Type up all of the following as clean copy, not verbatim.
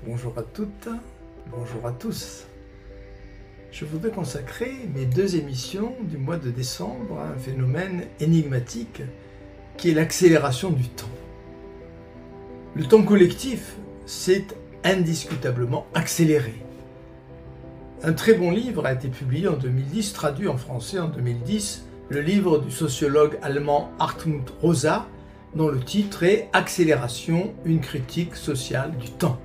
Bonjour à toutes, bonjour à tous. Je voudrais consacrer mes deux émissions du mois de décembre à un phénomène énigmatique qui est l'accélération du temps. Le temps collectif s'est indiscutablement accéléré. Un très bon livre a été publié en 2010, traduit en français en 2010, le livre du sociologue allemand Hartmut Rosa, dont le titre est « Accélération, une critique sociale du temps ».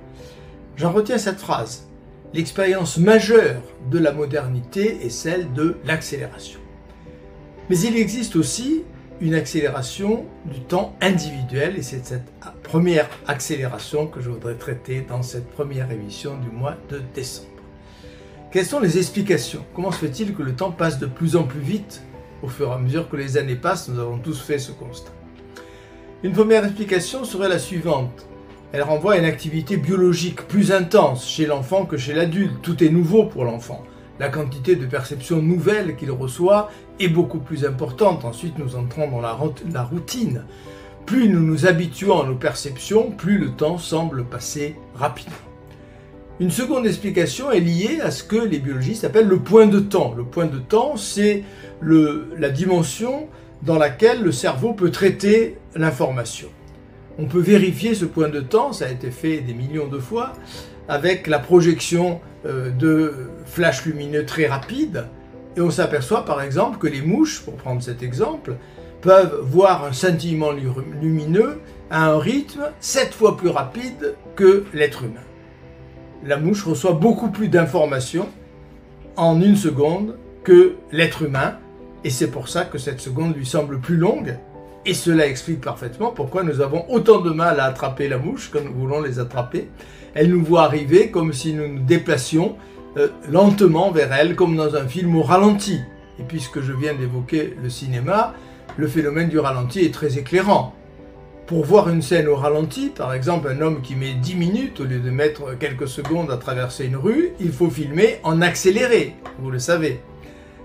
J'en retiens cette phrase. L'expérience majeure de la modernité est celle de l'accélération. Mais il existe aussi une accélération du temps individuel et c'est cette première accélération que je voudrais traiter dans cette première émission du mois de décembre. Quelles sont les explications? Comment se fait-il que le temps passe de plus en plus vite au fur et à mesure que les années passent? Nous avons tous fait ce constat. Une première explication serait la suivante. Elle renvoie à une activité biologique plus intense chez l'enfant que chez l'adulte. Tout est nouveau pour l'enfant. La quantité de perceptions nouvelles qu'il reçoit est beaucoup plus importante. Ensuite, nous entrons dans la routine. Plus nous nous habituons à nos perceptions, plus le temps semble passer rapidement. Une seconde explication est liée à ce que les biologistes appellent le point de temps. Le point de temps, c'est la dimension dans laquelle le cerveau peut traiter l'information. On peut vérifier ce point de temps, ça a été fait des millions de fois, avec la projection de flashs lumineux très rapides. Et on s'aperçoit par exemple que les mouches, pour prendre cet exemple, peuvent voir un scintillement lumineux à un rythme 7 fois plus rapide que l'être humain. La mouche reçoit beaucoup plus d'informations en une seconde que l'être humain, et c'est pour ça que cette seconde lui semble plus longue. Et cela explique parfaitement pourquoi nous avons autant de mal à attraper la mouche quand nous voulons les attraper. Elle nous voit arriver comme si nous nous déplacions lentement vers elle, comme dans un film au ralenti. Et puisque je viens d'évoquer le cinéma, le phénomène du ralenti est très éclairant. Pour voir une scène au ralenti, par exemple un homme qui met 10 minutes au lieu de mettre quelques secondes à traverser une rue, il faut filmer en accéléré, vous le savez.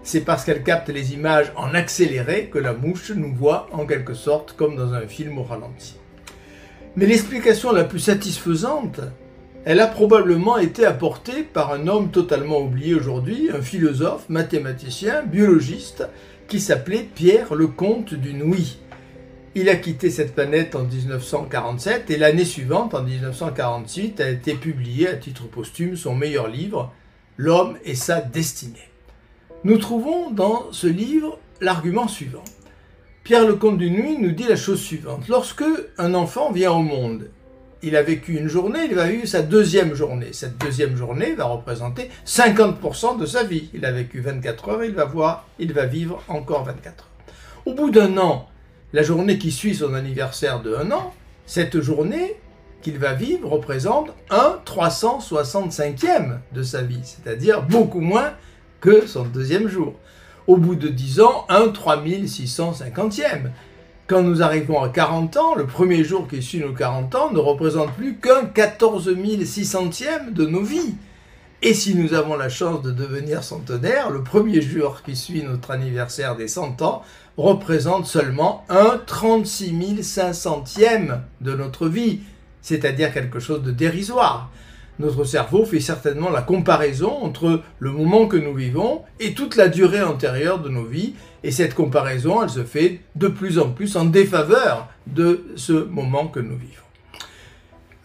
C'est parce qu'elle capte les images en accéléré que la mouche nous voit en quelque sorte comme dans un film au ralenti. Mais l'explication la plus satisfaisante, elle a probablement été apportée par un homme totalement oublié aujourd'hui, un philosophe, mathématicien, biologiste, qui s'appelait Pierre Lecomte du Nouilly. Il a quitté cette planète en 1947 et l'année suivante, en 1948, a été publié à titre posthume son meilleur livre, L'homme et sa destinée. Nous trouvons dans ce livre l'argument suivant. Pierre Lecomte du Nouilly nous dit la chose suivante. Lorsque un enfant vient au monde, il a vécu une journée, il va vivre sa deuxième journée. Cette deuxième journée va représenter 50% de sa vie. Il a vécu 24 heures, il va vivre encore 24 heures. Au bout d'un an, la journée qui suit son anniversaire de 1 an, cette journée qu'il va vivre représente 1/365e de sa vie, c'est-à-dire beaucoup moins que son deuxième jour. Au bout de 10 ans, 1/3650e. Quand nous arrivons à 40 ans, le premier jour qui suit nos 40 ans ne représente plus qu'un 14600e de nos vies. Et si nous avons la chance de devenir centenaire, le premier jour qui suit notre anniversaire des 100 ans représente seulement 1/36500e de notre vie, c'est-à-dire quelque chose de dérisoire. Notre cerveau fait certainement la comparaison entre le moment que nous vivons et toute la durée antérieure de nos vies. Et cette comparaison, elle se fait de plus en plus en défaveur de ce moment que nous vivons.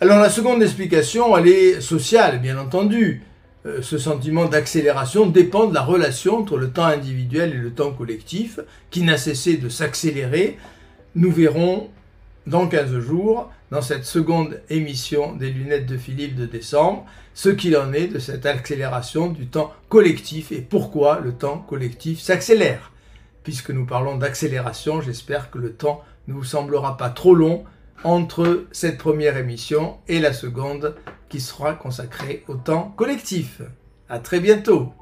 Alors la seconde explication, elle est sociale, bien entendu. Ce sentiment d'accélération dépend de la relation entre le temps individuel et le temps collectif, qui n'a cessé de s'accélérer. Nous verrons dans 15 jours, dans cette seconde émission des lunettes de Philippe de décembre, ce qu'il en est de cette accélération du temps collectif et pourquoi le temps collectif s'accélère. Puisque nous parlons d'accélération, j'espère que le temps ne vous semblera pas trop long entre cette première émission et la seconde qui sera consacrée au temps collectif. À très bientôt.